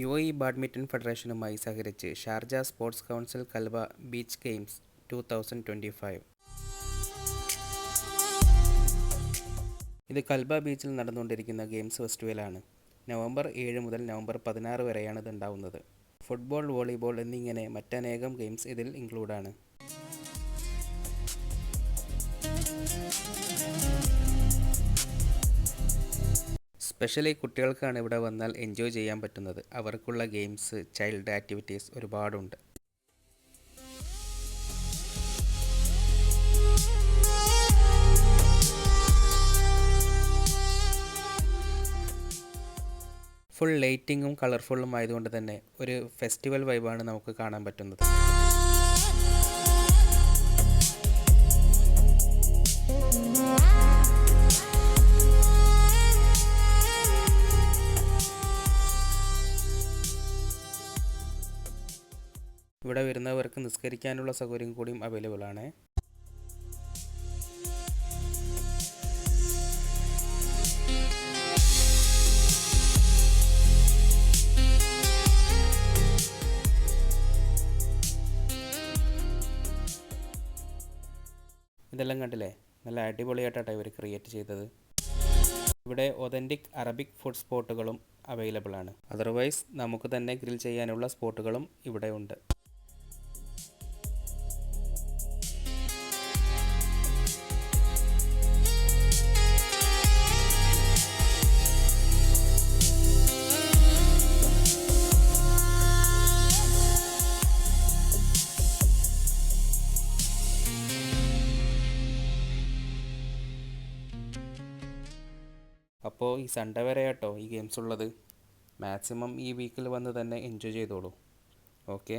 UAE badminton ഫെഡറേഷനുമായി സഹകരിച്ച് Sharjah sports council Kalba beach games 2025. ഇത് Kalba ബീച്ചിൽ നടന്നുകൊണ്ടിരിക്കുന്ന ഗെയിംസ് ഫെസ്റ്റിവലാണ്. നവംബർ 7 മുതൽ നവംബർ 16 വരെയാണ് ഇത് ഉണ്ടാവുന്നത്. ഫുട്ബോൾ, വോളിബോൾ എന്നിങ്ങനെ മറ്റനേകം ഗെയിംസ് ഇതിൽ ഇൻക്ലൂഡാണ്. സ്പെഷ്യലി കുട്ടികൾക്കാണ് ഇവിടെ വന്നാൽ എൻജോയ് ചെയ്യാൻ പറ്റുന്നത്. അവർക്കുള്ള ഗെയിംസ്, ചൈൽഡ് ആക്ടിവിറ്റീസ് ഒരുപാടുണ്ട്. ഫുൾ ലൈറ്റിങ്ങും കളർഫുള്ളും ആയതുകൊണ്ട് തന്നെ ഒരു ഫെസ്റ്റിവൽ വൈബാണ് നമുക്ക് കാണാൻ പറ്റുന്നത്. ഇവിടെ വരുന്നവർക്ക് നിസ്കരിക്കാനുള്ള സൗകര്യം കൂടിയും അവൈലബിൾ ആണ്. ഇതെല്ലാം കണ്ടില്ലേ, നല്ല അടിപൊളിയായിട്ടാണ് ഇവർ ക്രിയേറ്റ് ചെയ്തത്. ഇവിടെ ഒതൻറ്റിക് അറബിക് ഫുഡ് സ്പോട്ടുകളും അവൈലബിൾ ആണ്. അതർവൈസ് നമുക്ക് തന്നെ ഗ്രിൽ ചെയ്യാനുള്ള സ്പോട്ടുകളും ഇവിടെ ഉണ്ട്. അപ്പോൾ ഈ സൺഡേ വരെ കേട്ടോ ഈ ഗെയിംസ് ഉള്ളത്. മാക്സിമം ഈ വീക്കിൽ വന്ന് തന്നെ എൻജോയ് ചെയ്തോളൂ. ഓക്കെ.